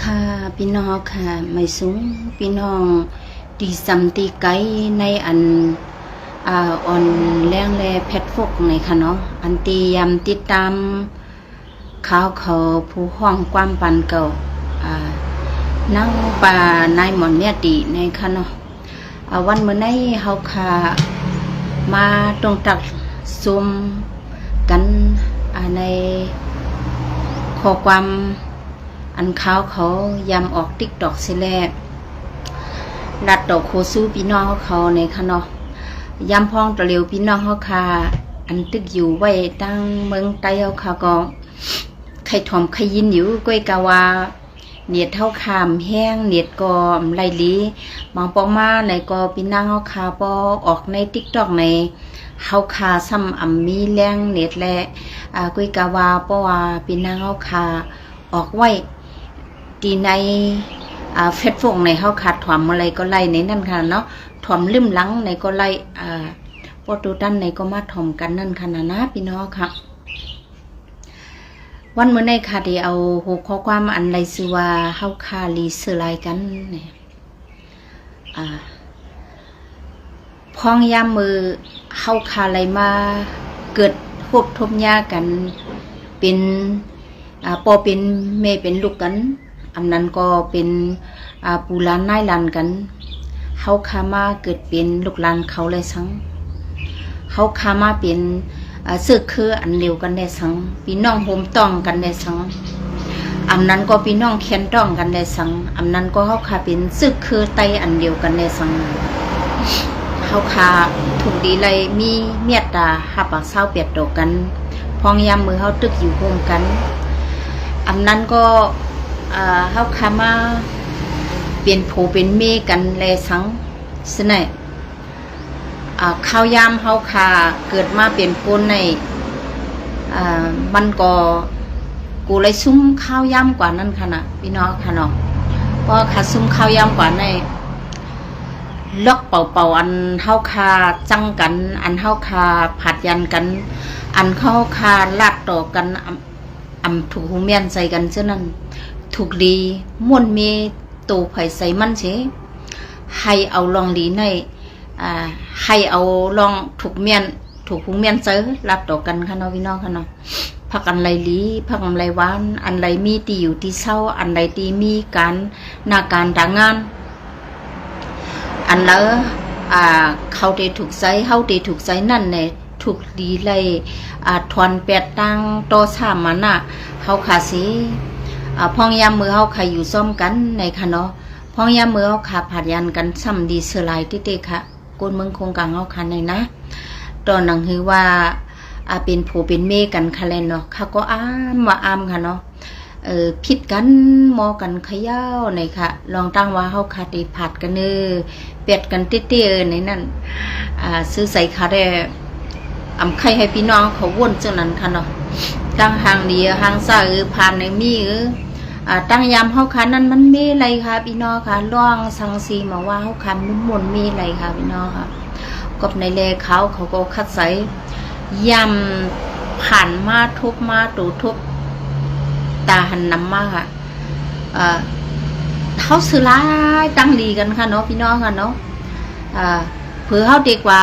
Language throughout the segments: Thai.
ค่ะพี่น้องค่ะไม่สูงพี่น้องตีซ้ำตีไกในอันอ่อนแรงแลแพทฟกในค่ะเนาะอันตียำติดตามข่าวเขาผู้ห้องความปันเก่านั่งป่านายหมอนเนี่ยตีในค่ะเนาะวันเมื่อในเฮาค่ะมาตรงตักซุมกันในข้อความอันเขายำออกติ๊กตอกสิแลรัดดอกโคซูพี่น้องเขาในค่ะเนาะยำพองตะเลียวพี่น้องเขาค่ะอันตึกอยู่ไว้ตั้งเมืองใต้เขาค่ะก็ใครถอมใครยินอยู่ก้อยกะว่าเนียดเท่าขามแห้งเนียดก็ไหลลีบางปองมาในก็พี่น้องเขาค่ะพอออกในติ๊กตอกในเขาค่ะซ้ำมีแรงเนียดและก้อยกะว่าเพราะว่าพี่น้องเขาค่ะออกไว้ตีในเฟซบุ๊กในเขาขาดถ่อมอะไรก็ไล่ในนั่นค่ะเนาะถ่อมลืมหลังในก็ไล่โปรตุตันในก็มาถ่อมกันนั่นค่ะนะพี่น้องค่ะวันเมื่อในค่ะที่เอาหัวข้อความอันไรซื้อว่าเฮาคาลีเสือลายกันเนี่ยพองยามมือเฮาคาอะไรมาเกิดพบทบยากันเป็นพอเป็นแม่เป็นลูกกันอันนั้นก็เป็นปูหลานนายหลานกันเฮาคามาเกิดเป็นลูกหลานเขาเลยสังเฮาคามาเป็นซึกคืออันเดียวกันได้สังพี่น้องโฮมต้องกันได้สังอันนั้นก็พี่น้องแค้นต้องกันได้สังอันนั้นก็เฮาคาเป็นซึกคือไตอันเดียวกันได้สังเฮาคาถูกดีเลยมีเมตตาหับเศร้าเปียดดอกกันพองยามมือเฮาตึกอยู่โฮมกันอันนั้นก็เฮาคามาเป็นโผเป็นเมกันแลสังสนัยข้าวยามเฮาคาเกิดมาเป็นคนในมันก็กูเลยซุ้มข้าวยามกว่านั้นค่ะนะพี่น้องค่ะเนาะเพราะขาซุ้มข้าวยามกว่าในล็อกเป่าอันเฮาคาจังกันอันเฮาคาผัดยันกันอันเฮาคาลาดต่อกันถูกหูเมียนใส่กันเช่นนั้นถูกดีม่วนเมตูไผ่ใส่มันเชให้เอาลองดีในให้เอาลองถูกเมียนถูกหูเมียนเจอรับต่อกันค่ะเนาะพี่น้องค่ะเนาะพักอันไรลีพักอันไรหวานอันไรมีตีอยู่ที่เศร้าอันไรตีมีการนาการต่างงานอันแล้วเขาได้ถูกใจเขาได้ถูกใจนั่นเนี่ยถูกดีเลยทวนแปดตังโตสามมันเขาขาสีพองยามมือเขาขาอยู่ซ้อมกันในค่ะเนาะพองยามมือเขาขาผัดยันกันซ้ำดีเสือลายที่เตะค่ะก้นเมืองคงกลางเขาคันในนะตอนนั้นคือว่าเป็นผัวเป็นเมกันค่ะเลยเนาะเขาก็อ้ามว่าอ้ามค่ะเนาะผิดกันมอกันขย่าวในค่ะลองตั้งว่าเขาขาดีผัดกันเป็ดกันเตี้ยในนั่นซื้อใส่ขาได้ใครให้พี่น้องเขาวนจังนั้นค่ะเนาะตั้งห่างเดียห่างซ้ายผ่านในมีตั้งยามเฮาคันนั้นมันมีอะไรค่ะพี่น้องค่ะล่องสังสีมาว่าเฮาคันมันมนมีอะไรค่ะพี่น้องค่ะกับในเลเขาก็คัดใส่ยำผ่านมาทุบมาตูทุบตาหันน้ำมาค่ะเขาซื้อร้ายตั้งดีกันค่ะเนาะพี่น้องค่ะเนาะเผื่อเขาดีกว่า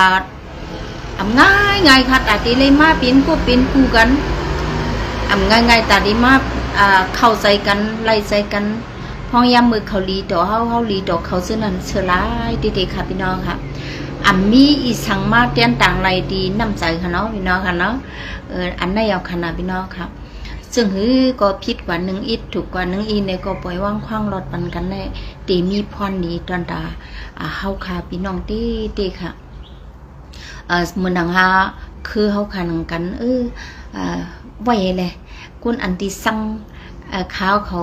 ง่ายค่ะแต่ที่เลยมาเป็นกูกันง่ายแต่ที่มาเข้าใจกันไล่ใจกันห้องยามมือเขาลีต่อเขาลีต่อเขาเสื้อนั้นเสื้อลายดีๆค่ะพี่น้องค่ะมีอีสังมาเตียนต่างไรดีน้ำใจค่ะเนาะพี่น้องค่ะเนาะอันนั้นยาวขนาดพี่น้องค่ะซึ่งก็ผิดกว่าหนึ่งอิดถูกกว่าหนึ่งอีในก็ปล่อยว่างคว้างรถปันกันแน่ตีมีพรดีตอนตาเฮาค่ะพี่น้องตีค่ะเหมือนดังฮะคือเฮาคันกันไว้เลยกุนอันที่สั่งข้าวเขา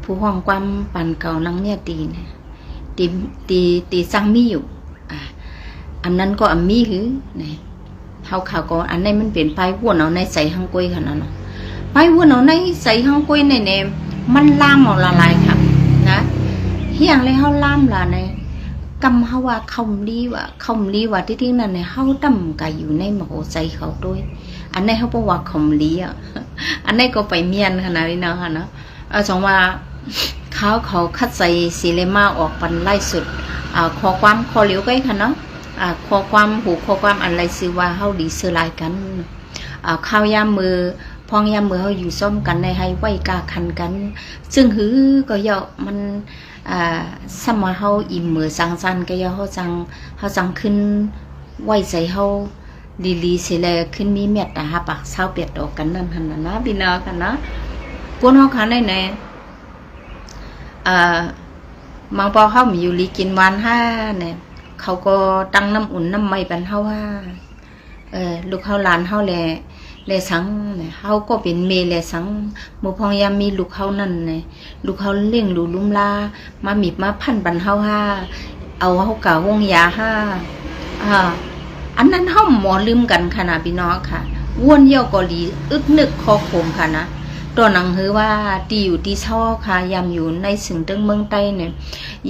ผู้ห้องความปั่นเก่านังเนี่ยตีเนี่ยตีสั่งมีอยู่อันนั้นก็มีหือเนี่ยเฮาข่าวก็อันนี้มันเปลี่ยนไปวนเอาในใส่ห้างกล้วยขนาดนั้นไปวนเอาในใส่ห้างกล้วยเนี่ยมันล่ามเอาละลายค่ะนะเฮียงเลยเฮาล่ามละเนี่ยกำเฮาว่าคำลีว่าที่นั่นเนี่ยเฮาดำกายอยู่ในมโหใจเขาด้วยอันนี้เขาบอกว่าคำลีอันนี้ก็ไปเมียนขนาดนี้นะค่ะเนาะสองว่า เขาคัดใส่สีเลมาออกปันไล่สุดขอความขอเหลียวใกล้ค่ะเนาะขอความหูขอความอะไรซื้อว่าเฮาดีซื้อลายกันข้าวยามมือพองยามมือเฮาอยู่ซ่อมกันในให้ไว้กาคันกันซึ่งหือก็เยอะมันสมาเฮาอิ่มมือสังสรรค์ก็เยอะเฮาจังขึ้นไว้ใจเฮาลีๆสิแลขึ้นมีเม็ดหาปากเศร้าเปียดออกกันนั่นหั่นน่ะนะพี่น้องกันนะพวกเฮาคันได้แน่มังปอเฮามีอยู่ลีกินหวาน5เนี่ยเขาก็ตั้งน้ำอุ่นน้ำไม่ปันเฮาว่าลูกเฮาหลานเฮาแลสังเนี่ยเฮาก็เป็นเมแลสังหมู่พองยามมีลูกเฮานั่นเนี่ยลูกเฮาเลี้ยงลูลุ่มลามามีมาพันปันเฮาเอาเฮากะวงยาอันนั้นเฮาหมอลืมกันค่ะนะพี่น้องค่ะว่วนเยี่ยวก็ลีอึกนึกคอโคมค่ะนะตัวหนังหือว่าตีอยู่ที่ช่อค่ะยามอยู่ในสึงตึงเมืองใต้เนี่ย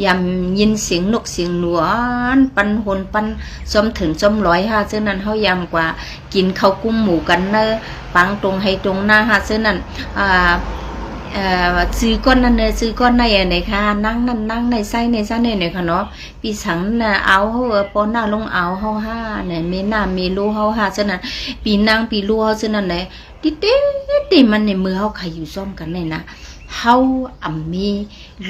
ยามยินเสียงนกเสียงหนวนปันหนปันจอมถึงจอมร้อยซึ่งนั้นเฮายามกว่ากินข้าวกุ้มหมูกันเนอปังตรงให้ตรงหน้าซึ่งนั้นซื้อก้อนนั่นเนี่ยซื้อก้อนในไหนค่ะนั่งนั่นนั่งในไส้เนี่ยค่ะเนาะปีสังน่ะเอาเฮาปอหน้าลงเอาเฮาเนี่ยมีหน้ามีรูเฮาซึ่งนั้นปีนางปีรูเฮาซึ่งนั้นเนี่ยติมันในมือเฮาใครอยู่ซ่อมกันเลยนะเฮามี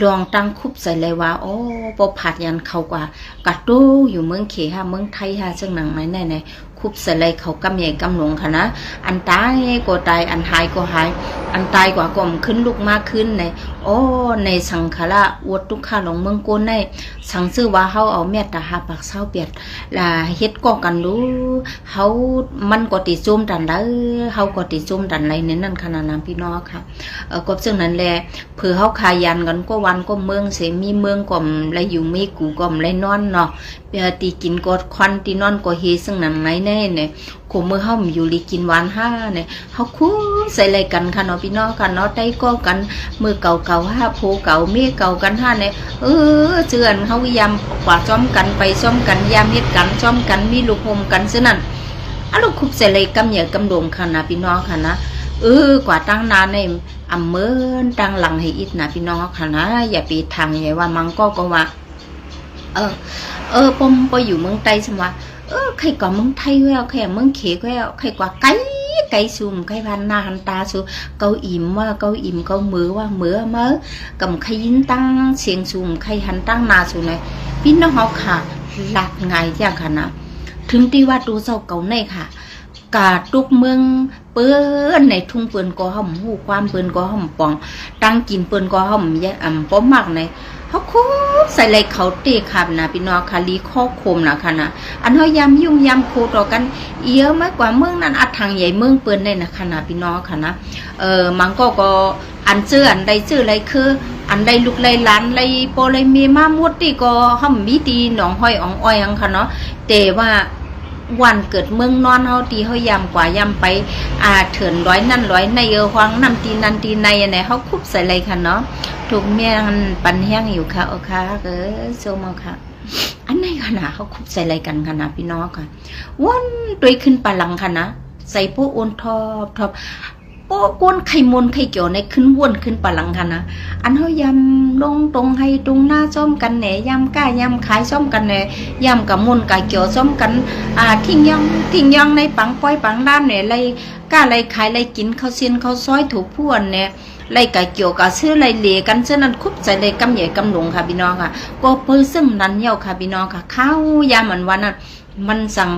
ลองตั้งคุบใส่เลยว่าโอ้บ่ผัดยันเขากว่ากะโตอยู่เมืองเขเมืองไทยซึ่งหนังไหนไหนคุบใส่เลยเขากำใหญ่กำหลงค่ะนะอันตายก็ตายอันหายก็หายอันตายกว่าก็ขึ้นลุกมากขึ้นในโอ้ในสังขละอวดทุกข้าหลงเมืองโกนในสังซื่อว่าเฮาเอาเม็ดหาปากเศร้าเปียดล่ะเฮ็ดก็กันรู้เฮามันก็ติจุ่มดันได้เฮาก็ติจุ่มดันไรในนั่นขนาดนั้นพี่น้องค่ะก็ซึ่งนั้นแหละเผื่อเฮาคายันกันก็วันก็เมืองเสมีเมืองก็ไรอยู่มีกูก็ไรนอนเนาะตีกินก็ควันตีนอนก็เฮซึ่งนั้นไหนแน่เนี่ยขมือเฮาอยู่ลีกินหวานเนี่ยเฮาคู่ใส่อะไรกันค่ะเนาะพี่น้องค่ะเนาะได้ก็กันมือเก่าโพเก่าเมียเก่ากันเนี่ยเจือนเฮายามกว่าซ้อมกันไปซ้อมกันยามเฮ็ดกันซ้อมกันมีลูกโฮมกันซึ่งนั้นลูกคุบใส่อะไรกำเหยกำโดมค่ะนะพี่น้องค่ะนะกว่าตั้งนานในเมินตั้งหลังให้อิดนะพี่น้องค่ะนะอย่าไปทางใหญ่ว่ามังก็ว่าปมไปอยู่เมืองไต้ใช่ไหมใครกว่าเมืองไทยแล้วใครเมืองเขกแล้วใครกว่าไก่ซูมใครพันหน้าหันตาซูเกาอิ่มว่าเกาอิ่มเกามือว่ามือกับใครยินตั้งเสียงซูมใครหันตั้งนาซูเลยพี่น้องเขาค่ะหลักไงอย่างค่ะนะถึงที่ว่าดูเจ้าเก่าในค่ะกาตุกเมืองเปิ้นในทุ่งเปิ้นก็ห่มหูความเปิ้นก็ห่มปองตั้งกินเปิ้นก็ห่มแย่ป้อมมากในเขาคุบใส่เลยเขาเตะขับนะพี่น้องค่ะลีข้อคมนะค่ะนะอันเขายำยุ่งยำโคต่อกันเยอะมากกว่าเมืองนั้นอัดทางใหญ่เมืองเปิ้นได้นะค่ะนะพี่น้องค่ะนะมันก็อันเจออันใดเจออะไรคืออันใดลูกไรหลานไรโปไรเมียมาหมดที่ก็ห่มมีตีหนองห้อยอ่องอ้อยอังค่ะเนาะแต่ว่าวันเกิดเมืองนอนเฮาตีเฮายำกว่ายำไปเถินร้อยนั่นร้อยในหวังน้ำตีนันตีในอันไหนเฮาคุบใส่เลยค่ะเนาะถูกเมียมันปันแห้งอยู่ค่ะค่ะโซมาค่ะอันไหนค่ะนะเขาคุบใส่อะไรกันค่ะนะพี่น้องค่ะวนตัวขึ้นปลังค่ะนะใส่พวกอ้นทอบโป้ก้นไข่มนไข่เกี่ยวในขึ้นวนขึ้นปลังค่ะนะอันเขายำลงตรงให้ตรงหน้าซ้อมกันแหนยำก้ายำขายซ้อมกันแหนยำกับมนกับเกี่ยวซ้อมกันทิ้งยองในปังป้อยปังด้านเนี่ยไรก้าไรขายไรกินเขาเซียนเขาซอยถูกพวนเนี่ยไรกับเกี่ยวกับซื้อไรเหล่กันเช่นนั้นคุบใส่เลยกำใหญ่กำหลงค่ะพี่น้องค่ะก็เพิ่งซึ่งนั้นเย้าค่ะพี่น้องค่ะข้าวยามวันนั้นมันสั่ง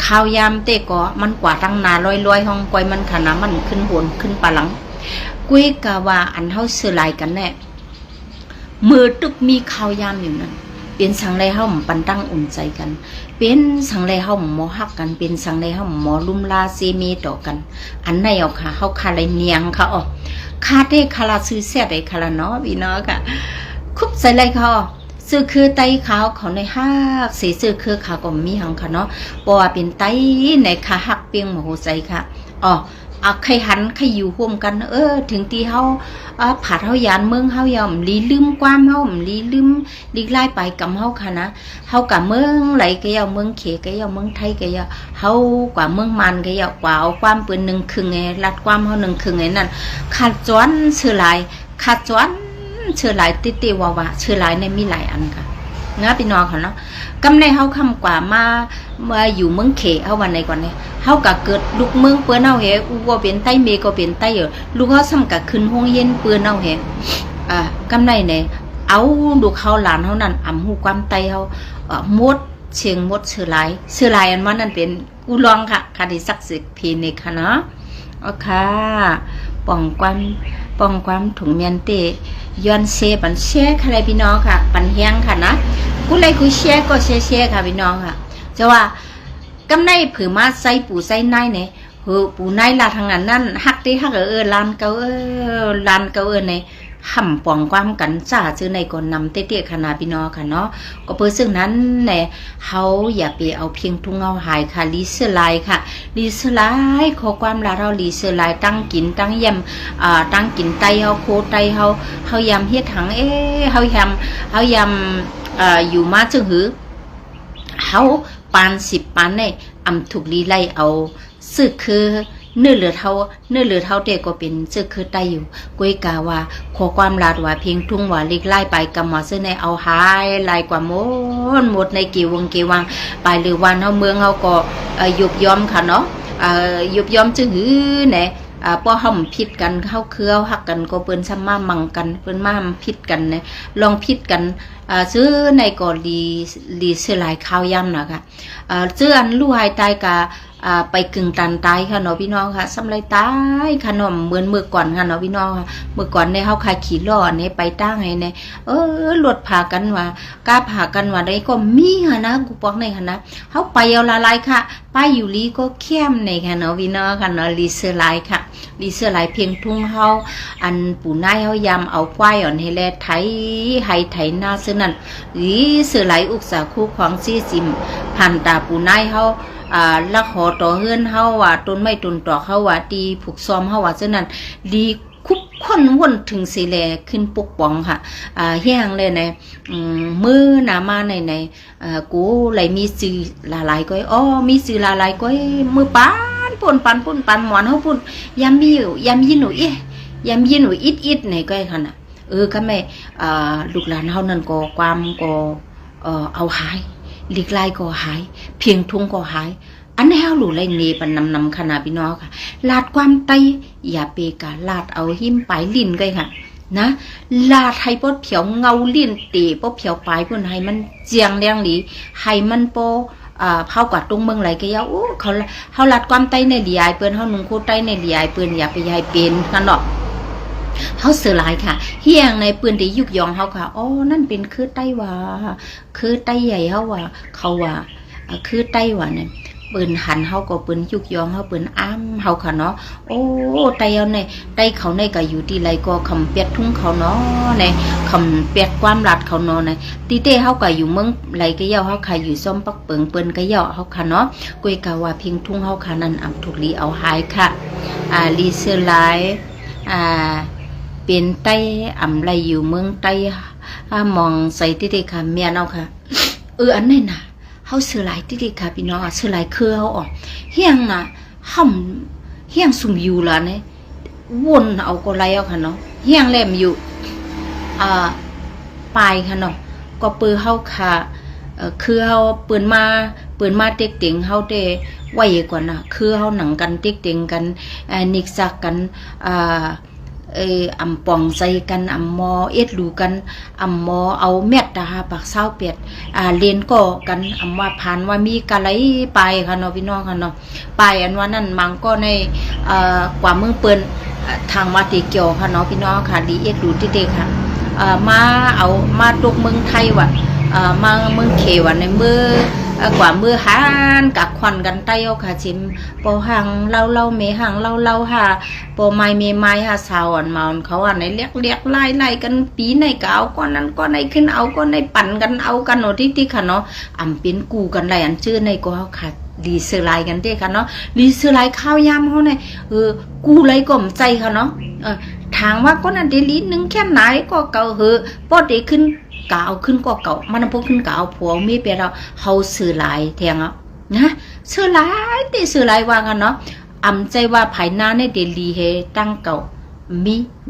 ข้าวยามเตะก็มันกว่าตั้งนาลอยห้องก้อยมันขนาดมันขึ้นบนขึ้นปะหลังกุ้ยกะว่าอันเฮาซื้อลายกันแน่มือตึกมีข้าวยามอยู่นั่นเป็นสังไรเฮาปันตั้งอุ่นใจกันเป็นสังไรเฮาหมอฮักกันเป็นสังไรเฮาหมอลุ่มลาเซมีต่อกันอันไหนเอาค่ะเฮาคาไรเนียงค่ะอ๋อคาเต้คาราซื้อเสียได้คาราเนาะพี่น้องค่ะคุบใส่ไรเขาซื้อคือไตขาวเขาในฮักสีซื้อคือขาวก็มีหังค่ะเนาะเพราะว่าเป็นไตในขาฮักเปียงหมูใจค่ะอ๋อใครหันใครอยู่ร่วมกันถึงที่เฮาผัดเฮายานเมืองเฮายอมลีลืมความเฮาลีลืมลีไล่ไปกับเฮาค่ะนะเฮากับเมืองไหลก็ยาเมืองเขก็ยาเมืองไทยก็ยาเฮากว่าเมืองมันก็ยากว่าเอาความเปิ้น1 ครึ่งไงรัดความเฮา1 ครึ่งไงนั่นขาดจ้อนซื้อหลาย ขาดจวนเชื่อหลายติติว่าเชื่อหลายในมีหลายอันค่ะงาพี่น้องค่ะเนาะกำในเฮาคำกว่ามาอยู่เมืองเขเฮาวันไหนก่อนเนี่ยเฮาก็เกิดลูกเมืองเปิ้นเฮาเฮอูก็เป็นไต้เมก็เป็นไต้ลูกเฮาซ้ำก็ขึ้นโรงเรียนเปิ้นเฮาเฮกำในเนี่ยเอาลูกเฮาหลานเฮานั่นอำฮู้ความไต้เฮามดเชียงมดเชื่อหลายอันมันนั่นเป็นกูลองค่ะคดีศักดิ์สิทธิ์พีนี่ค่ะเนาะโอเคป้องความถุงเมียนเตย้อนเซปันเชค่ะเลยพี่น้องค่ะปันเฮียงค่ะนะกูเลยกูเชก็เชค่ะพี่น้องค่ะจะว่ากำในผือมาใส่ปูใส่ในเนี่ยปูในลาทางนั้นฮักที่ฮักลานเกาในห่ำปองความกันจ้าชื่อในก่อนนำเตี้ยๆขนาดพี่น้องค่ะเนาะก็เพื่อซึ่งนั้นเนี่ยเขาอย่าไปเอาเพียงทุ่งเอาหายค่ะลีเซอร์ไลค่ะลีเซอร์ไลขอความลาเราลีเซอร์ไลตั้งกินตั้งยำตั้งกินไตเขาโคไตเขายำเฮ็ดถังเขายำอยู่มาจึงหือเขาปาน10 ปานเนี่ยอำถูกลีไล่เอาสึกคือเนื้อเหลือเท่าเด็กก็เป็นเสื้อคือได้อยู่กุ้ยกาว่าขอความลาดว่าเพียงทุ่งว่าเล็กไล่ไปกำมาเสื้อในเอาหายลายกว่าหมดในกี่วังไปหรือวันเฮาเมืองเฮาก็ยุบย้อมค่ะเนาะยุบย้อมจึงหือเนี่ยป้อห่มพิษกันเข้าเครือหักกันก็เปิ้นซ้ำมามังกันเปิ้นมาพิษกันเนี่ยลองพิษกันซื้อในก่อลีเสื้อลายข้าวย่ำนะคะซื้ออันลู่หายตายกะไปกึ่งตันตายค่ะเนาะพี่น้องค่ะสำไรตายขนมเหมือนมือก่อนค่ะเนาะพี่น้องค่ะมือก่อนในเฮาขายขี่ล้อเนี่ยไปตั้งให้เนี่ยหลดผ่ากันว่ากล้าผ่ากันว่าได้ก็มีค่ะนะกูบอกในค่ะนะเฮาไปเอาละลายค่ะไปอยู่ลีก็เข้มในค่ะเนาะพี่น้องค่ะเนาะลีเสื้อลายค่ะลีเสื้อลายเพียงทุ่งเฮาอันปู่นายเฮายำเอาควายอ่อนให้แลไถหน้าซึ่งนั่นลีเสื้อลายอุกษาคู่ของซี่ซิมผ่านตาปู่นายเฮาลักหอต่อเฮือนเฮาว่าต้นไม้ต้นตอกเฮาว่าดีผูกซ้อมเฮาว่าฉะนั้นดีคุบค้นวนถึงสิแลขึ้นปกป้องค่ะเฮียงเลยในมือหนามาในกูไหลมีสื่อหลายๆก้อยมีสื่อหลายๆก้อยมือป่นหมอนเฮาปุ่นยำมีอยู่ยำยินหนูยำยินหนูอิดในก้อยคั่นน่ะก็แม่ลูกหลานเฮานั่นก็ความก็เอาหายหลีกไล่ก็หายเพียงทุ่งก็หายอันนี้เฮาหลู่ไรเนปันนำขนาดพี่น้องค่ะลาดความไตอย่าเปกาลาดเอาหิมปลายลิ้นก็ค่ะนะลาดให้ปดเผียวเงาลิ้นตีปดเผียวปลายเพิ่นให้มันเจียงแรงหลีให้มันโปเผากว่าตรงเมืองไหลก็ยาเขาลาดความไตในเหลียเปิ้นเฮานุ่งโคไตในเหลียเปิ้นอย่าไปยายเป็นนั่นเนาะเขาเสือหลายค่ะเฮียงในปืนที่ยุกยองเขาค่ะนั่นเป็นคือไต้หว่าคือไต้ใหญ่เขาว่าเขาว่าคือไต้หว่าเนี่ยปืนหันเขาก็ปืนยุกยองเขาปืนอ้ามเขาค่ะเนาะไต้เอาเนี่ยไต้เขาในก็อยู่ที่ไรก็คำเปียดทุ่งเขาเนาะเนี่ยคำเปียดความรัดเขาเนาะเนี่ยตีเต้เขาก็อยู่เมืองไรก็เย่าเขาค่ะอยู่ซ้อมปักเปิงปืนก็เย่าเขาค่ะเนาะกุยกาว่าเพียงทุ่งเขาค่ะนั่นอ่ำถูกลีเอาหายค่ะลีเสือหลายเป็นไต้อำไรอยู่เมืองไต้มองใส่ที่เด็กค่ะเมียเอาค่ะอันนี้น่ะเฮาซื้อหลายที่เด็กค่ะพี่น้องซื้อหลายเครือเฮาเฮียงน่ะเฮียงสุ่มอยู่ล่ะเนี่ยวนเอาก็ไรเอาค่ะเนาะเฮียงแหลมอยู่ปลายค่ะเนาะก็ปือเฮาค่ะคือเฮาปืนมาเต็กเต็งเฮาได้ไว้ก่อนน่ะคือเฮาหนังกันเต็กเต็งกันนิกซักกันอำปองใส่กันอำมอเอ็ดดูกันอำมอเอาเม็ดตาปากเศร้าเป็ดเรียนก็กันอำว่าผ่านว่ามีกะไรไปค่ะเนาะพี่น้องค่ะเนาะไปอันว่านั่นมังก็ในกว่าเมืองเปิ้นทางมาติเกี่ยวค่ะเนาะพี่น้องค่ะดีเอ็ดดูที่เด็กค่ะมาตกเมืองไทยว่ะมาเมืองเขว่ะในมือกว่ามือหานกับควันกันไต้เอาค่ะจิมปอหังเล่าเมหังเล่าค่ะปอไม้เมไม้ค่ะสาวอันมาเขาอันไหนเรียกไล่กันปีไหนก็เอาก้อนนั้นก้อนไหนขึ้นเอาก้อนไหนปั่นกันเอากันเนาะที่ค่ะเนาะเป็นกูกันไรอันชื่อในก็เขาค่ะรีเซอร์ไลกันเด้ค่ะเนาะรีเซอร์ไลข้าวยำเขาเนี่ยกูไรก่อมใจค่ะเนาะทางว่าก้อนอันเดลีนึงแค่ไหนก็เก่าปอดได้ขึ้นกาวขึ้นก็เก่ามันพวกขึ้นกาวผัวมีเปเราเฮาซื้อหลายแทงนะซื้อหลายติซื้อหลายว่ากันเนาะใจว่าภายหน้าในเดลีเฮตั้งเก่า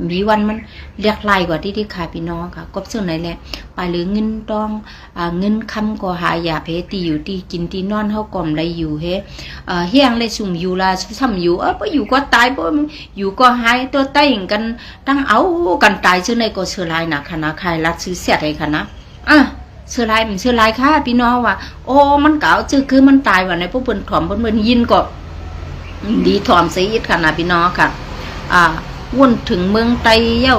มีวันมันเรียกไล่กว่าที่ค่ะพี่น้องค่ะก็ซึ่งไหนแหละไปหรือเงินต้องเงินคำก็หายาเพตีอยู่ที่กินที่นอนเฮาก่อมได้อยู่เฮเฮียงเลยสุ่มอยู่ละซ้ำอยู่บ่อยู่ก็ตายบ่อยู่ก็หายตัวใต้กันตั้งเอากันตายซื่อในก็เชื่อหลายนะคณะใครรักซื้อเสียได้ค่ะนะเชื่อหลายมันเชื่อหลายค่ะพี่น้องว่าโอ้มันเก่าชื่อคือมันตายว่าในพวกเปิ้นถ่อมเปิ้นยินก็ดีถ่อมเสียอีกค่ะนะพี่น้องค่ะวนถึงเมืองไตเย้า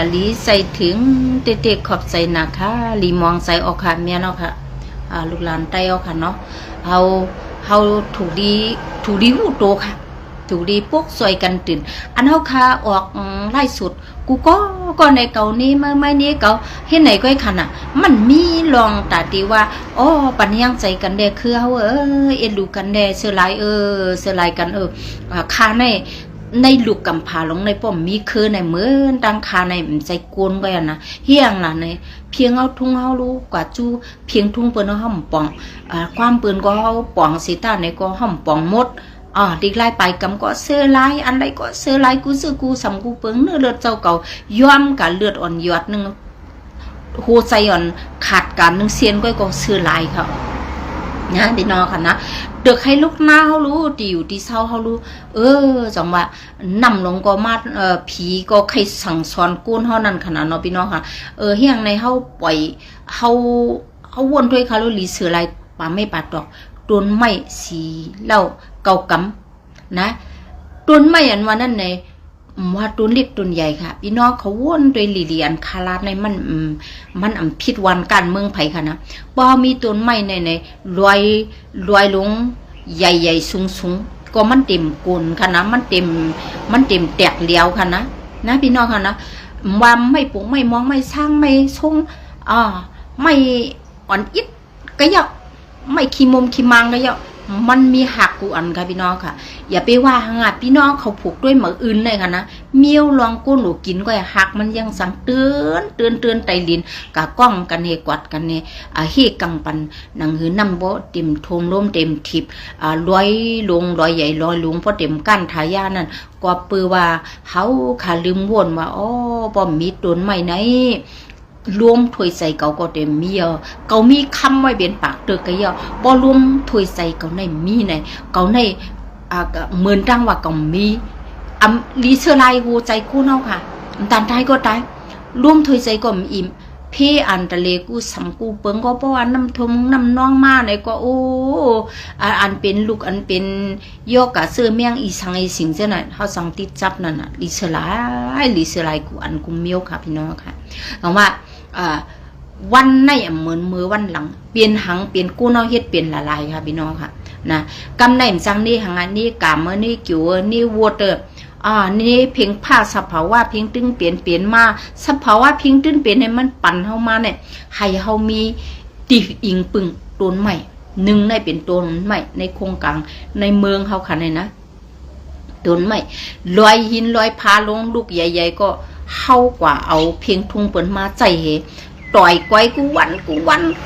หลีใส่ถึงเตะๆขอบใส่นะคะหลีมองใส่ออกค่ะเมียเนาะค่ะลูกหลานไตออกค่ะเนาะเฮาถูกดีหูโตค่ะถูกดีพวกสวยกันตื่นอันเฮาค่ะออกไล่สุดกูก็ในเก่านี้ไม่นี้เก่าเฮ็ดไหนก็ให้คันน่ะมันมีลองตาตีว่าอ๋อปัญญาใจกันแดคือเฮาเอ็นดูกันแดเสือลายเสือลายกันค่าในลูกกำพาลงในป้อมมีคือในเหมือนดังคาในมันใจกวนก็อย่างนะเฮียงล่ะในเพียงเอาทุ่งเฮารู้กว่าจูเพียงทุ่งเปิ้นเฮาห่มป่องความปืนก็เฮาป่องสิตาในก็ห่มป่องหมดดิกไล่ไปกำก็เสื้อลายอันใดก็เสื้อลายกูซื้อกูสำกูเปิงเนื้อเลือดเจ้าเก่าย้อมกับเลือดอ่อนหยดนึงหัวใจอ่อนขาดการนึงเซียนก็เสื้อลายเขานะพี่น้องค่ะนะเด็กให้ลูกหน้าเขารู้ตีอยู่ตีเศร้าเขารู้จังว่านำลงก็มาผีก็ใครสั่งสอนกูนเฮานั่นขนาดเนาะพี่น้องค่ะเฮียงในเฮาปล่อยเฮาวนด้วยเขารู้หลีเสือลายป่าไม่ปาดดอกต้นไม้สีเหล้าเก่ากำนะต้นไม้อันว่านั่นในว่าต้นเล็กต้นใหญ่ค่ะพี่น้องเขาวนโดยลีเลียนคาราดในมันผิดวันการเมืองไผค่ะนะบ่มีต้นไม้ในลอยลงใหญ่ๆสูงก็มันเต็มกุนค่ะนะมันเต็มแตกเลี้ยวค่ะนะพี่น้องค่ะนะว่าไม่ปลูกไม่มองไม่สร้างไม่ทรงไม่อ่อนอิดก็ยอกไม่ขี้มุมขี้มังก็ยอกมันมีหักกูอันค่ะพี่น้องค่ะอย่าไปว่าหาพี่น้องเขาผูกด้วยหมืออื่นเลยค่ะนะเมียวลองกู้หนูกินก็หักมันยังสั่งเตือนไตลินกะก้องกันเฮกวัดกันเฮเฮกังปันหนังหือนำบ่เต็มทงล้มเต็มทิพลอยลงลอยใหญ่ลอยลุงเพราะเต็มกั้นทายานั่นก็ปือว่าเขาขาลืมวนว่าอ๋อบ่มีต้นไม้ไหนรวมถวยใส่เก่าก็เต็มมีเก่ามีคำไว้เบียนปากเตอกะยบ่รวมถวยใส่เก่าในมีในเก่าในเหมือนดังว่าเก่ามีลีเชอร์ไลหัวใจกูเนาค่ะตันตายก็ตายรวมถวยใส่ก็มีอิ่มเพอันตะเลกูสำกูเปิงก็เพราะว่าน้ำทมน้ำน้องมาในก็โอ้อันเป็นลูกอันเป็นโยกะเสื้อเมียงอีสังอีสิงเจ้าน่ะเฮาสังติดจับนั่นน่ะลีเชอร์ไลกูอันกูเมียวค่ะพี่น้องค่ะเพราะว่าวันในเหมือนมือวันหลังเปลี่ยนหังเปลี่ยนกู้นอเฮ็ดเปลี่ยนละลายค่ะพี่น้องค่ะนะกำในจังนี่หังอันนี้กามนี่กิ่วนี่วัวเตอร์นี่เพียงผ้าสภาวะเพียงตึงเปลี่ยนมาสภาวะเพียงตึงเปลี่ยนให้มันปั่นเฮามาเนี่ยให้เฮามีตีอิงปึงต้นใหม่หนึ่งในเป็นต้นใหม่ในโครงกลางในเมืองเฮาค่ะเนี่ยนะต้นใหม่ลอยหินลอยพาลงลูกใหญ่ๆก็เฮากว่าเอาเพียงทุ่งเปิ้นมาใจเฮต่อยก้อยกูวัน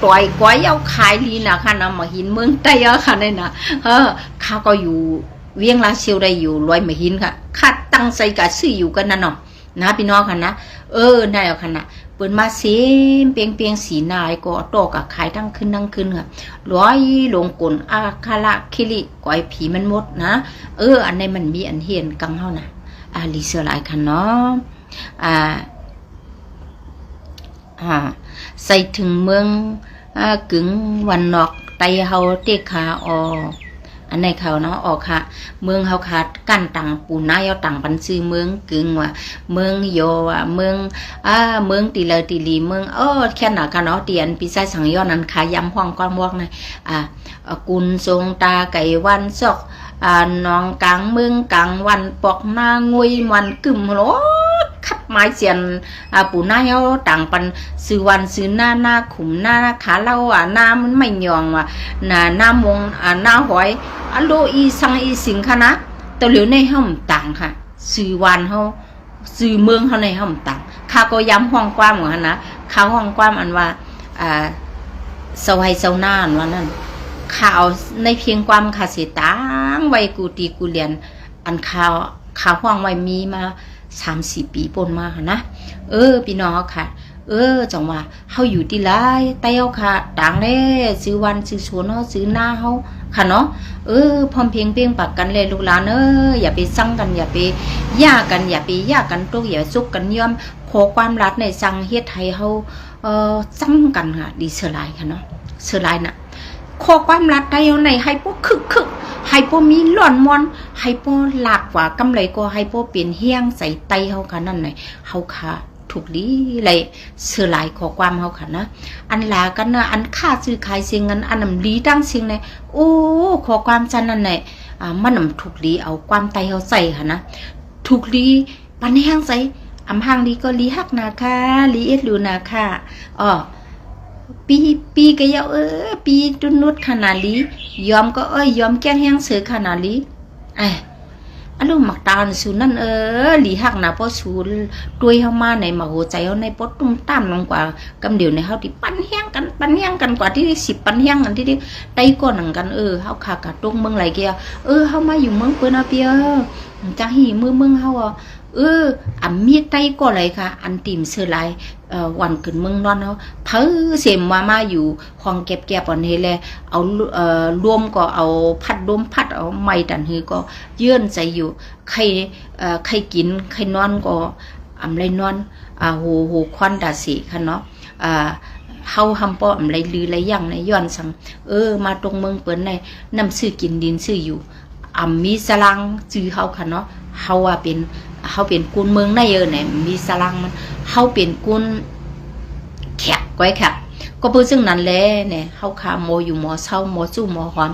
ต่อยก้อยเอาขายลีนะค่ะนะมาหินเมืองใต้ค่ะเนี่ยนะข้าก็อยู่เวียงลาเชียวได้อยู่ลอยมาหินค่ะข้าตั้งใจกะซื้ออยู่กันนั่นเนาะนะพี่น้องค่ะนะได้เอาค่ะนะเปิ้นมาเสียมเปียงสีนายก็ตอกะขายทั้งคืนค่ะร้อยลงกลอาคาละคิริก้อยผีมันหมดนะอันนี้มันมีอันเฮียนกังเฮานะลีเสือหลายค่ะเนาะใส่ถึงเมืองกึ่งวันนอกไตเฮาเตขาอันในเขาเนาะออกค่ะเมืองเฮาขาดกั้นต่างปูนายเอาต่างปันซื้อเมืองกึ่งว่าเมืองโยเมืองตีเลตีลีเมืองแค่น่ะค่ะเนาะเตียนปีไซสังย้อนนั้นขายำห้องก้อนวอกนะกุนทรงตาไก่วันซอกน้องกลางเมืองกลางวันปอกหน้างวยวันกึ่มโหคัดไม้เสียนปูนายเอาต่างปันซื้อวันซื้อหน้าขุมหน้าขาเล่าหน้ามันไม่ยองว่ะหน้ามงหน้าหอยโลอีสังอีสิงค่ะนะแต่เหลียวในห้องต่างค่ะซื้อวันเฮาซื้อเมืองเฮาในห้องต่างข้าก็ย้ำห้องความเหมือนนะข้าห้องความอันว่าสวัยเจ้าหน้าอันว่านั่นข่าวในเพียงความขาเสียตังไว้กูตีกูเรียนอันข่าวห้องไว้มีมา 3-4 ปีป่นมาค่ะนะพี่น้องค่ะจังว่าเฮาอยู่ที่ไรเต้าค่ะต่างเลยซื้อวันซื้อสวนเฮาซื้อหน้าเฮาค่ะเนาะพร้อมเพียงเปียงปากกันเลยลูกหลานอย่าไปสั่งกันอย่าไปย่ากันอย่าไปย่ากันตกอย่าซุกกันย่อมขอความรักในสั่งเฮ็ดให้เฮาสั่งกันค่ะดีเสือลายค่ะเนาะเสือลายน่ะขอความรักได้เอาไหนให้พวกคึกให้พวกมีหล่อนมอนให้พวกหลากกว่ากำไรก็ให้พวกเปลี่ยนเฮี้ยงใส่ไตเฮาค่ะนั่นไหนเฮาค่ะถูกดีเลยเสือลายขอความเฮาค่ะนะอันลากันนะอันค่าซื้อขายเสียงอันนำลีตั้งเสียงเนี่ยโอ้ขอความจันนั่นแหละมันนำถูกลีเอาความไตเฮาใส่ค่ะนะถูกลีปันแห้งใส่อำหางลีก็ลีฮักนาค่ะลีเอ็ดลูนาค่ะปีก็ยาวปีตุนุดขนาดลียอมก็ยอมแก้งแห้งเสือขนาดลีอันลูกหมักตาสูนั่นหลีหักนะเพราะสูด้วยเข้ามาในมาหัวใจเขาในปดตุ้มตามลงกว่ากำเดียวในเขาที่ปั้นแห้งกันกว่าที่10ปั้นแห้งกันที่ได้ก้อนหนังกันเขาขากระตุ้งเมืองไรเกียเขามาอยู่เมืองเปิ้นเอาเปียจะหีเมืองเขาอันมีไตก็เลยค่ะอันติ่มเสือลายวันขึ้นเมืองนอนเขาเพิ่เสียมมาอยู่ห้องเก็บอันนี้เลยเอารวมก็เอาพัดรวมพัดเอาไม้ดันหือก็ยื่นใจอยู่ใครกินใครนอนก็อำไรนอนโหควันดาสีค่ะเนาะเฮาหำป้ออำไรลือไรอย่างในย้อนสั่งมาตรงเมืองเปิ้นในนำซื้อกินดินซื้ออยู่มีสลังจื้อเฮาค่ะเนาะเฮาว่าเป็นกุนเมืองในเนี่ยมีสลังมันเฮาเป็นกุนแขกก้อยแขกก็เพื่อซึ่งนั้นแหละเนี่ยเฮาขาโมอยู่หมอเศร้าหมอสู้หมอหอม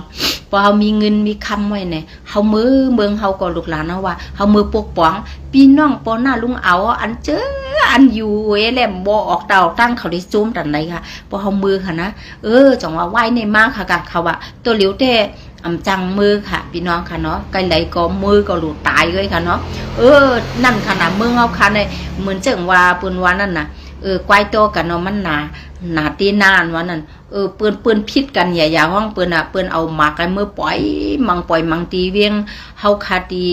พอเฮามีเงินมีคำไว้เนี่ยเฮามือเมืองเฮาก็ลูกหลานเฮาว่าเฮามือปกป้องพี่น้องปอหน้าลุงเอาอันเจออันอยู่แหลมบ่ออกดาวตั้งเขาได้จุ้มดันไหนค่ะพอเฮามือค่ะนะจังว่าไหว้ในมากค่ะกันเขาว่าตัวเหลียวแต่จังมือค่ะพี่น้องค่ะเนาะไกลไหลก็มือก็หลุดตายเลยค่ะเนาะนั่นขนาดมือเอาค่ะในเหมือนจังว่าปืนว่านั่นน่ะควายโตกันเนาะมันหนาตีนานว่านั่นปืนพิษกันอย่าห้องปืนเอาหมากไอ้มือปล่อยมังตีเวียงเฮาคาตี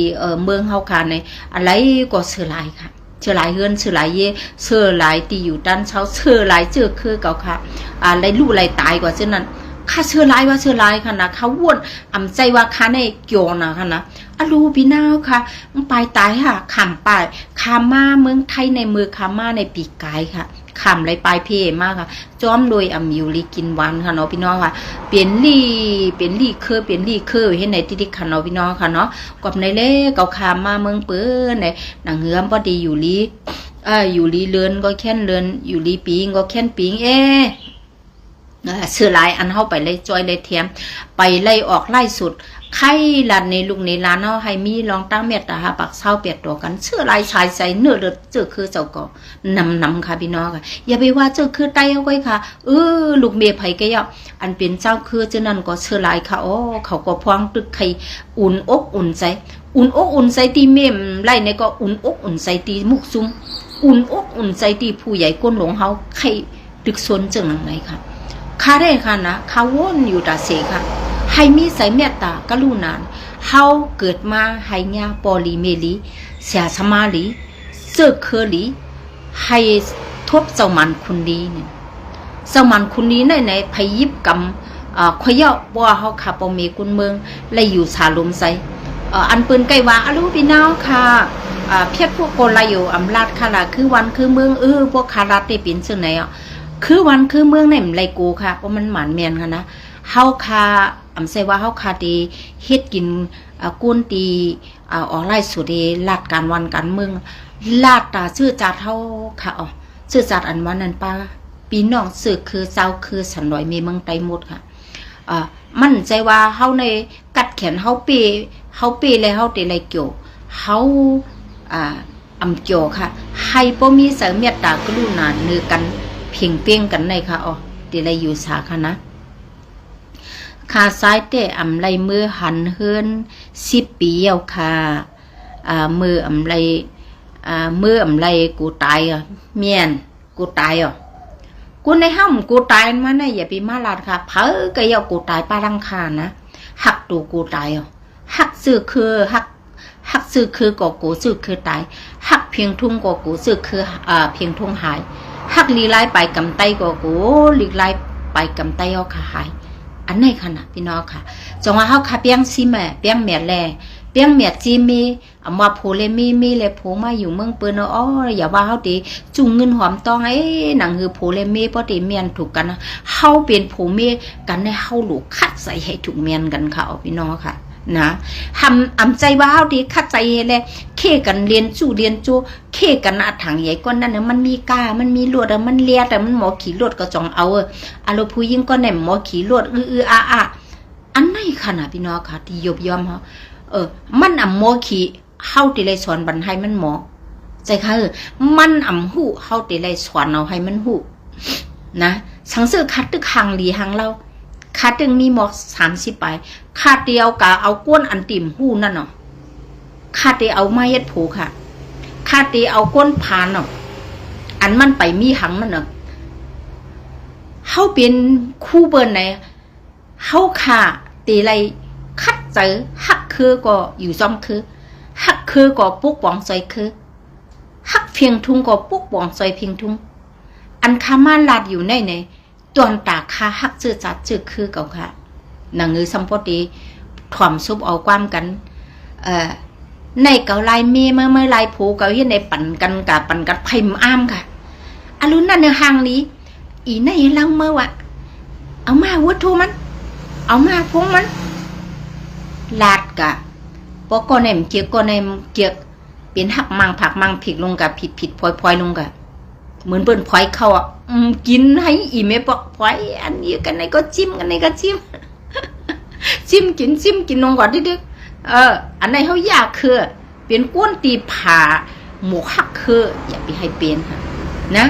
เมืองเฮาคาในอะไรก็เสือลายค่ะเสือลายเฮือนเสือลายเย่เสือลายตีอยู่ด้านเช้าเสือลายเจอคือเก่าค่ะอะไรลู่อะไรตายกว่าเช่นนั้นข้าเชื่อลายว่าเชื่อลายค่ะนะเขาวนใจว่าข้าในเกี่ยวนะค่ะนะรูพี่น้าค่ะมันไปตายค่ะขำไปขำมาเมืองไทยในมือขำมาในปีกไก่ค่ะขำไรปลายเพมากค่ะจ้อมโดยอยู่ลีกินวันค่ะเนาะพี่น้องค่ะเปลี่ยนลี่เคยให้ในที่ค่ะเนาะพี่น้องค่ะเนาะกับในเล่เก่าขำมาเมืองเปิ้นในหนังเหือมพอดีอยู่ลีเลือนก็แค่นเลือนอยู่ลีปีงก็แค่นปีงเสื้อลายอันเข้าไปเลยจอยเลยเทียมไปไล่ออกไล่สุดใครหลานในลูกในร้านเอาให้มีลองตั้งเม็ดหาปักเศร้าเปียดตัวกันเสื้อลายชายใส่เนื้อเลือดเจอคือเจ้าก็นำค่ะพี่น้องค่ะอย่าไปว่าเจอคือไตเอาไว้ค่ะลูกเมียไผ่ก็ยออันเป็นเจ้าคือเจ้านั่นก็เสื้อลายค่ะเขาก็พวงตึกใครอุ่นอกอุ่นใจตีเมมไล่ในก็อุ่นอกอุ่นใจตีมุกซุ้มอุ่นอกอุ่นใจตีผู้ใหญ่ก้นหลงเฮาใครตึกซนจังหนังไหนค่ะข้าได้ค่ะนะข้าวนอยู่ตาเสค่ะให้มีใส่เมตตากรุณาเฮาเกิดมาให้ญาปอลีเมลีเสียสมาลีเสือเคอลีให้ทบเจ้ามันคุณดีเนี่ยเจ้ามันคุณดีในพยิบกำขยะว่าเฮาขาปอเมกุนเมืองและอยู่สาลมใส่อันปืนไกว่าอลูพี่น้าวค่ะเพียรพวกคนละอยู่อำลาดค่ะล่ะคือวันคือเมืองพวกคาราเตปินซึ่งไหนคือวันคือเมืองในไรกูค่ะเพราะมันหมานเมียนค่ะนะเฮาคาใส่ว่าเฮาคาดีเฮ็ดกินกุ้นตีออนไลน์สุดดีลาดการวันการเมืองลาดตาชื่อจัดเฮาค่ะชื่อจัดอันวันนั้นป้าปีน้องสื่อคือเจ้าคือสันลอยมีเมืองไตหมดค่ะมั่นใจว่าเฮาในกัดแขนเฮาเปเลยเฮาเตไรเกี่ยวเฮาเกี่ยวค่ะให้บ่มีเสเมตตากรุณาเนือกันเพียงเปียงกันในค่ะเดี๋ยวไรอยู่สาค่ะนะขาซ้ายเตะไรมือหันเฮือน10 ปีเอาค่ะมือไรกูตายเมียนกูตายกูในห้ามกูตายมาเนี่ยอย่าไปมาลาดค่ะเผอก็อย่ากูตายป้ารังคานะหักตัวกูตายหักซื้อคือ ฮักซื้อคือก็กูซื้อคือตายฮักเพียงทุ่งก็กูซื้อคือเพียงทุ่งหายฮักลีไล่ไปกำไตก็กูลีไล่ไปกำไตเอาขาหายอันไหนขนาดพี่น้องค่ะจงว่าเฮาคาเปียงซิแม่เปียงเมียแลเปียงเมียจีมีอำว่าโพเลมีเลยโพมาอยู่เมืองเปิ้นอ้ออย่าว่าเฮาติจุงเงินหอมตองไอ้หนังคือโพเลมีบ่ติเมียนถูกกันเฮาเป็นโพเมกันให้เฮาลูกคัดใส่ให้ถูกเมียนกันค่ะพี่น้องค่ะนะอำใจว่าเฮาดีคัดใจแลเคกันเรียนจูเคกันอะถังใหญ่ก้อนนั้นมันมีกามันมีลวดมันเลียแต่มันหมอขี่ลวดก็จองเอาอะโลผู้หญิงก็แหนมหมอขี่ลวดอะอันไหนค่ะนะพี่น้องค่ะที่ยบยอมเฮามันอำหมอขี่เฮาติเลยสอนบันให้มันหมอใจค่ะมันอำหู้เฮาติเลยสอนเอาให้มันหู้นะสังสือคัดตึกหางลีหางเราคัดตึงมีหมอ30ไปคัดเดียวกะเอาก้นอันติ่มหู้นั่นเนาะคัดเดียวเอาไม้เฮ็ดผูค่ะคัดเดียวเอาก้นพานเนาะอันมันไปมีหังนั่นเนาะเฮาเป็นคู่เปิ้นไหนเฮาค่ะตีไรคัดเจอฮักคือก็อยู่ซ้อมคือฮักคือก็ปุ๊กปองซอยคือฮักเพียงทุ่งก็ปุ๊กปองซอยเพียงทุ่งอันคามาลาดอยู่ในตอนตาคาฮักจื้อจัดจื้อคือเก่าค่ะหนังเงือสัมพอดีถ่อมซุบเอาความกันในเกาลายเมเมื่อลายผูเกาเฮ็ดในปั่นกันไผ่อ้ามค่ะอรุณนั่นในห้างนี้อีในเล่าเมื่อวะเอามาวัตถุมันเอามาพงมันลาดกะปอก็แหนมเกียกก็แหนมเกียกเป็นหักมังผักมังผิดลงกะผิดพลอยลงกะเหมือนเปิ้นพลอยเข้าอ่ะกินให้อีเมปอกพลอยอันนี้กันไหนก็จิ้มกันไหนก็จิ้ม จิ้มกินลงก่อนดิอันไหนเขาอยากคือเป็นก้นตีผ่าหมูหักคืออย่าไปให้เป็นค่ะนะ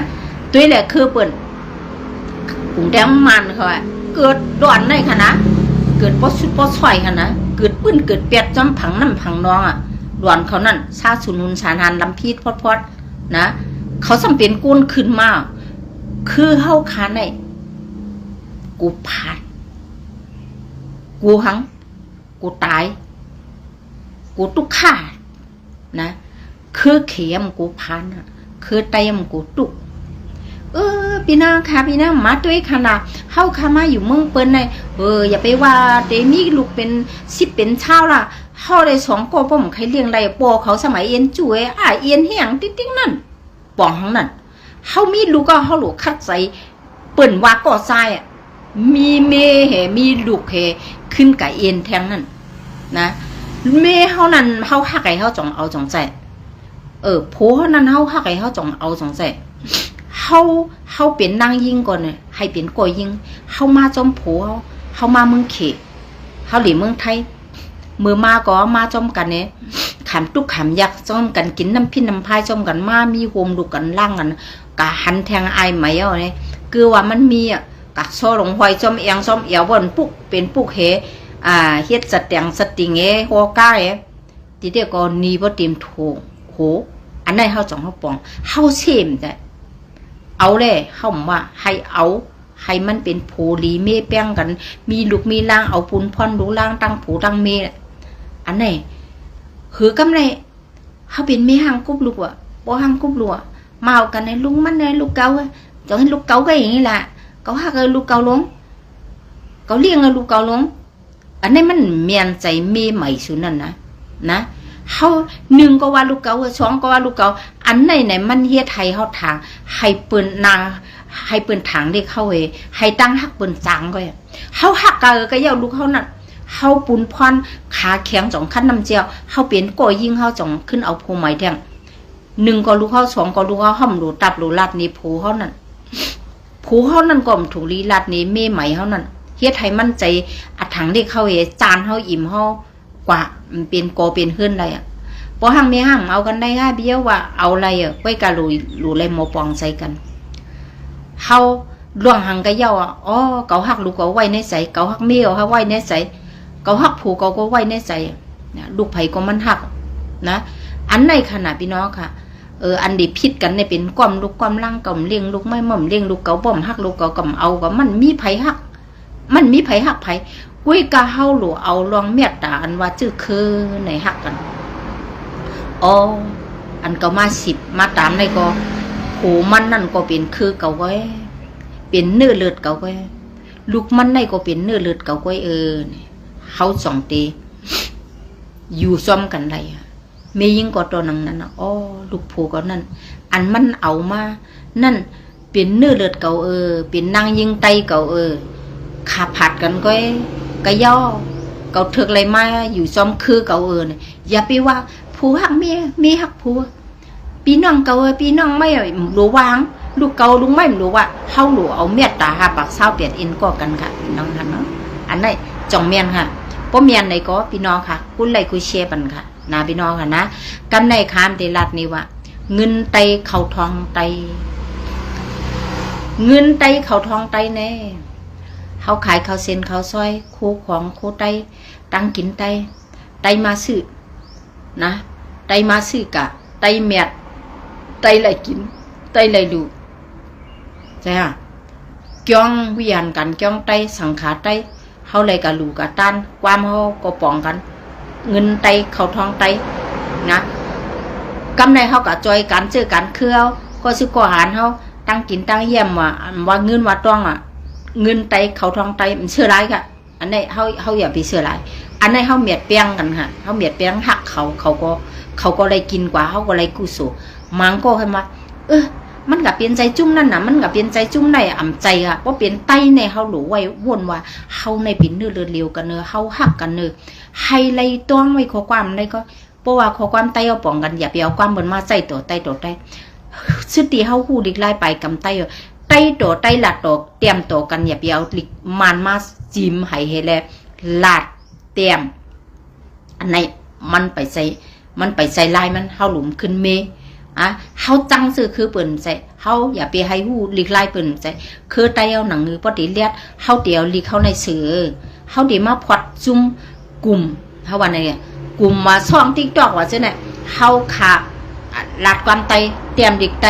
ตัวแหละคือเปิ้นกรุงแดงมันเขาเกิดดอนในค่ะนะเกิดป้อชุดป้อซอยค่ะนะเกิดปื้นเกิดเปียดจำผังน้ำผังน้องอ่ะดอนเขานั่นซาสุนุนสารานลำพีดพอดนะเขาสำเป็นก้นขึ้นมาคือเฮาขาในกูผ่านกูหังกูตายกูตุกข่านะคือเขียมกูผ่านคือเตยมกูตุกพี่น้องค่ะพี่น้องมาด้วยขนาดเฮาขามาอยู่เมืองเปิ้นในอย่าไปว่าเดมีลูกเป็น10เป็นเช้าล่ะเฮาได้2ก็บ่มใครเลี้ยงได้ปอเขาสมัยเอ็นจุ้ยเอียนเฮียงติ๊งนั่นปองทั้งนั้นเฮามีลูกก็เฮาลูกคัดใส่เปิ้นว่าก่อทรายมีเมเหมีลูกเหขึ้นกับเอ็นแทงนั่นนะเมเฮานั้นเฮาฮักให้เฮาจองเอาจองใจโพเฮานั้นเฮาฮักให้เฮาจองเอาจองใจเฮาเป็นนางยิงก่อนเนี่ยให้เป็นก่อยิงเฮามาจอมโผเฮามาเมืองเขเฮาหลีเมืองไทยมือมาก็มาจอมกันเนี่ยขามตุกขามยักจอมกันกินน้ำพิษน้ำพายจอมกันมามีโฮมดูกันล่างกันกะหันแทงไอไหมเอาเนี่ยคือว่ามันมีกักโซ่หลงหอยจอมเอียงจอมเอียวบนปุกเป็นปุกเฮเฮ็ดสแตงสติงโฮก้าทีเดียวก็นีบ่เต็มโถโหอันไหนเฮาจองเฮาปองเฮาเช่มแต่เอาเลยเฮาว่าให้มันเป็นโพลีเมแป้งกันมีลูกมีล่างเอาปุนพรลูกล่างตั้งผูตั้งเมอันไหนคือกำไรเฮาเป็นเมหังกุบลูกบ่หังกุบลูกมาเอากันในลุงมันในลูกเก่าจองให้ลูกเก่าก็อย่างนี้แหละเขาหักลูกเก่าลงเขาเลี้ยงลูกเก่าลงอันนี้มันเมียนใจเมใหม่สุดนั่นนะเฮา1ก็ว่าลูกเก่า2ก็ว่าลูกเก่าอันไหนมันเฮ็ดให้เฮาทางให้เปิ้นนางให้เปิ้นทางได้เข้าให้ตั้งฮักเปิ้นจางก็เฮาฮักก็ยาวลูกเฮานั่นเฮาปุนพรขาแข็งจ่องคันน้ำเจียวเฮาเป็นก่อยิงเฮาจ่องขึ้นเอาโพไม้แทง1ก็ลูกเฮา2ก็ลูกเฮาห่ำรูตับรูลาดนี่โพเฮานั่นโพเฮานั่นก็ถูกลีลาดนี่เมใหม่เฮานั่นเฮ็ดให้มั่นใจอัดถังได้เข้าจานเฮาอิ่มเฮากว่าเป็นกอเป็นเฮือนอะไรพอหังเมียหังเอากันได้เบี้ยวว่าเอาอะไรไว้กะรูเลยหมอปองใส่กันเฮาล่วงหังกะเย้าเกาหักลูกเกาไว้ในใส่เกาหักเมียเฮาไว้ในใส่เกาหักผูเกาก็ไว้ในใส่ลูกไผก็มันหักนะอันในขนาดพี่น้องค่ะอันดีผิดกันเนี่ยเป็นก้อมลูกก้อมล่างก้อมเลี้ยงลูกไม่หม่อมเลี้ยงลูกเกาบ่มหักลูกเกาก่อมเอาก็มันมีไผหักกุ้ยกะเฮาหลูเอาลองเมียตาอันว่าจื้อคือในหักกัน อ๋ออันก็มา10มาตามได้ก็โหมันนั่นก็เป็นคือเก่าไว้เป็นเนื้อเลือดเก่าไว้ลูกมันในก็เป็นเนื้อเลือดเก่าไว้เขาสองตีอยู่ซ้อมกันได้มียิ่งกว่าตัวนั้นนะอ๋อลูกผูก็นั่นอันมันเอามานั่นเป็นเนื้อเลือดเก่าเป็นนางยิงไตเก่าขาผัดกันก็ย่อเก่าถึกอะไรมาอยู่ซ้อมคือเก่าเนี่ยอย่าไปว่าผู้หักเมียหักผัวปีน้องเก่าปีน้องไม่รู้วางลูกเก่าลุงไม่รู้ว่าเฮาหลูเอาเมียตาหาปากเศร้าเปลี่ยนอินก็กันค่ะพี่น้องค่ะเนาะอันนี้จ่องเมียนค่ะป้อเมียนไหนก็พี่น้องค่ะกุนไลกุเชบันค่ะนะพี่น้องค่ะนะกันในคามเดลัดนี่ว่าเงินไตเข่าทองไตเงินไตเข่าทองไตแน่เขาขายเขาเซ็นเขาซอยคู่ของคู่ไตตั้งกินไตมาซื้อนะไตมาซื้อกะไตเมียดไตไหลกินไตไหลดูใช่ค่ะจ้องวิญญาณกันจ้องไตสังขารไตเขาเลยกะลูกะต้านความเขาก็ป้องกันเงินไตเขาทองไตนะกำในเขากะจอยกันเจอกันเครือก็ซื้อก่อหารเขาตั้งกินตั้งเยี่ยมว่าเงินว่าต้องเงินไตเขาทองไตมันเชื่อไรค่ะอันนี้เขาอย่าไปเชื่อไรอันนี้เขาเมียดเปียงกันค่ะเขาเมียดเปียงหักเขาก็เลยกินกว่าเขาก็เลยกู้สู่มังก็ให้มามันกับเปลี่ยนใจจุ่มนั่นน่ะมันกับเปลี่ยนใจจุ่มในอ่ำใจค่ะเพราะเปลี่ยนไตในเขาหลูไว้วนว่าเขาในปิ่นเนื้อเลียวกันเนื้อเขาหักกันเนื้อให้ไล่ต้องไว้ข้อความในก็เพราะว่าข้อความไตเอาป่องกันอย่าไปเอาความบนมาใจตัวไตสุดที่เขาหูดิกไล่ไปกำไตตัวไตหลัดตัวเตรียมตัวกันอย่าไปเอาลิกมันมาจิ้มให้แล้วหลัดเตรียมอันไหนมันไปใส่ลายมันเขาหลุมขึ้นเมเขาจังซื้อคือเปิ่นใจเขาอย่าไปให้หูลิกไล่เปิ่นใจคือไตเอาหนังมือพอดีเลียดเขาเดียวลิกเขาในเสือเขาเดี๋ยวมาพอดจุ่มกลุ่มเขาว่าไงกลุ่มมาช่องติ๊กตอกว่าเจ้าเนี่ยเขาขาหลัดความไตเตรียมดิกไต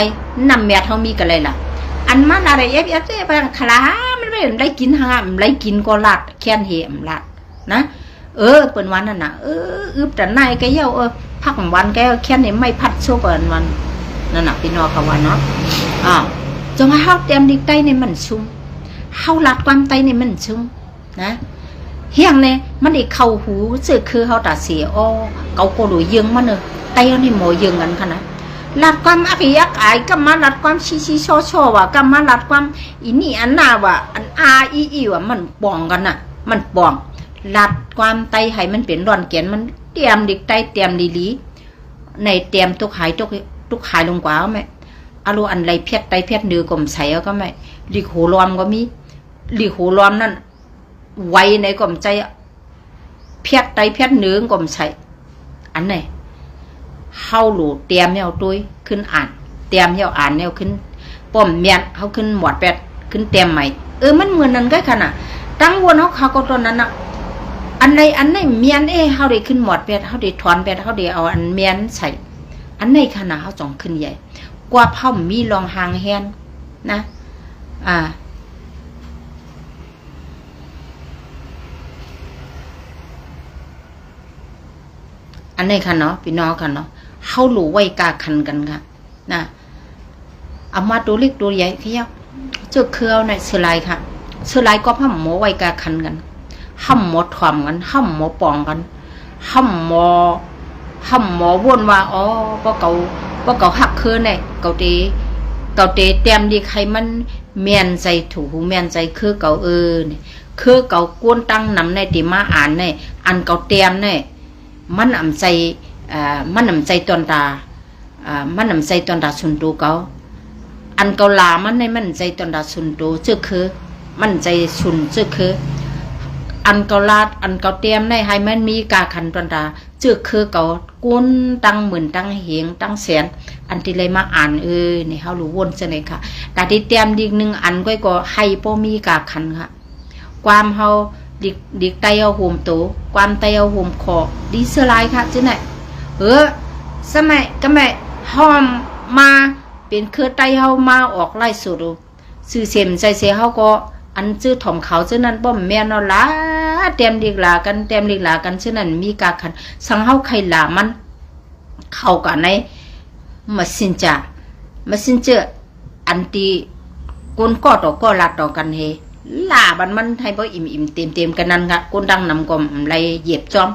นำเมียเขามีกันเลยล่ะอันมันอะไรเอฟไปคลามันไม่ได้กินห่ามได้กินก็หลัดแค้นเหมหลัดนะเปิดวันนั่นน่ะอึบแต่นายแกเย้าพักวันแกแค่นี้ไม่พัดโชว์เปิดวันนั่นน่ะพี่น้องเขาว่าเนาะจงให้เขาเตรียมดิกไตในมันชุ่มเขาหลัดความไตในมันชุ่มนะเฮียงเนี่ยมันอีกเข่าหูเสือคือเขาตัดเสียเขาโกรธยืงมันไตเอาในหมอยืงกันค่ะนะหลัดความอักยักอายก็มาหลัดความชิโชว่ะก็มาหลัดความอินี่อันน่าว่ะอันอีว่ะมันป่องกันน่ะมันป่องหลัดความไตให้มันเป็นร้อนเกียนมันเตรียมดิกไตเตรียมลีในเตรียมตุกหายลงกว่าไหมอารมณ์อันไรเพียดไตเพียดเนื้อกลมใสก็ไหมลีโหรอมก็มีลีโหรอมนั่นไวในกลมใจเพียดไตเพียดเนื้อกลมใสอันไหนเข้าหลูเตรียมแนวตุ้ยขึ้นอ่านเตรียมแนวอ่านแนวขึ้นป้อมเมียนเขาขึ้นหมวดแปดขึ้นเตรียมใหม่มันเหมือนนั้นก็ขนาดตั้งวนเขาก็ตอนนั้นอันไหนเมียนเขาได้ขึ้นหมวดแปดเขาได้ถอนแปดเขาได้เอาอันเมียนใส่อันไหนขนาดเขาจ่องขึ้นใหญ่กว่าเผามีรองหางแฮนนะอันไหนค่ะเนาะพี่น้องค่ะเนาะเขาหลูไว้กาคันกันค่ะนะเอามาตัวเล็กตัวใหญ่ที่ยักเจ้าเครือในเสือลายค่ะเสือลายก็ห้ำหมอไว้กาคันกันห้ำหมอถ่อมกันห้ำหมอปองกันห้ำหมอวนว่าก็เก่าหักเครือเนี่ยเก่าเตเตรียมดีใครมันเมียนใจถูกเมียนใจคือเก่าคือเก่ากวนตั้งนำในติมาอ่านเนี่ยอันเก่าเตรียมเนี่ยมันอ่ำใจตอนตามันอ่ำใจตอนตาสุนตูเก่าอันเกาลามันในมันใจตอนตาสุนตูเจ้าคือมันใจสุนเจ้าคืออันเกาลาอันเกาเตรียมในให้มันมีกาขันตอนตาเจ้าคือเก่าก้นตั้งหมื่นตั้งเหงตั้งแสนอันที่เลยมาอ่านในเขารู้วนเสน่ห์ค่ะแต่ที่เตรียมดีหนึ่งอันก็ให้พ่อมีกาขันค่ะความเขาดิกไตเอาห่มโตความไตเอาห่มคอดีเสลายค่ะเจ้าไหนสมัยก็แม่ห้อมมาเป็นเครือไตเขามาออกไล่สุดสื่อเสียมใจเสียเขาก็อันชื่อถ่อมเขาเจ้านั้นป้อมแม่นอละเตรียมดิกหลากันเชื่อนั้นมีกาขันสังเขาใครหลามัน เข้ากันในmessenger อันที่กุนก็ต่อก็ลาต่อกันเฮลาบันมันให้บ่อิ่มเต็มกันนั่นค่ะกุนดังนำก็ไรเหยียบจอม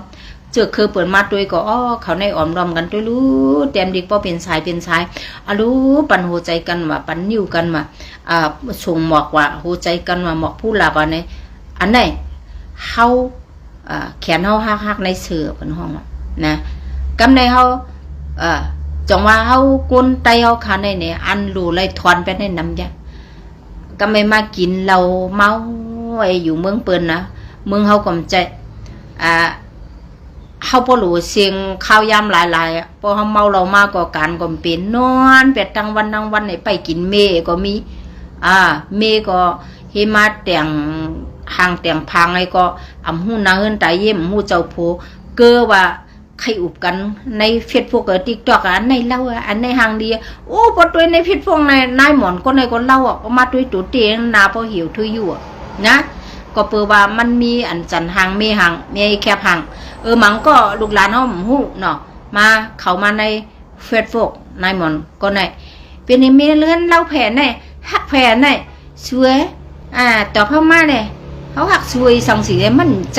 เจอคือเปิดมาด้วยก็เขาในอ้อมรอมกันด้วยรู้เต็มดิกพอเป็นสายรู้ปันหัวใจกันว่าปันนิ้วกันว่าส่งหมอกว่าหัวใจกันว่าหมอกผู้ลาบันในอันไหนเฮาแขนเฮาฮักในเสือเป็นห้องนะกำในเฮาจังว่าเฮากุนไตเฮาขาในเนี่ยอันรู้เลยถอนไปในน้ำยาก็ไม่มากินเราเมาไอ้อยู่เมืองเปิ้นนะเมืองเฮาก็ใจเฮาบ่รู้เสียงข้าวยามหลายๆพอเฮาเมาเรามาก็การก็เป็นนอนเป็ดทั้งวันให้ไปกินเมก็มีเมก็เฮมาแต่งหางแต่งพางไอ้ก็อำหู้นางเอิ้นตายเยี่ยมหู้เจ้าโพเก้อว่าใครอุบกันในเฟซบุ๊กกับ TikTok อันในเล่าอันในหางดีโอ้บ่ตัวในเฟซบุ๊กในนายหมอนก็ในก็เล่ามาด้วยตัวเตียงนาพอหิวทุยอยู่นะก็เปิดว่ามันมีอันจันหางมีหางมีแคบหางมังก็ลูกหลานเฮาฮู้เนาะมาเข้ามาในเฟซบุ๊กนายหมอนก็ในเป็นมีเลื่อนเล่าแผ่ในฮักแผ่ในสวยต่อเข้ามาเนี่ยเฮาฮักสวยสังสีมันใ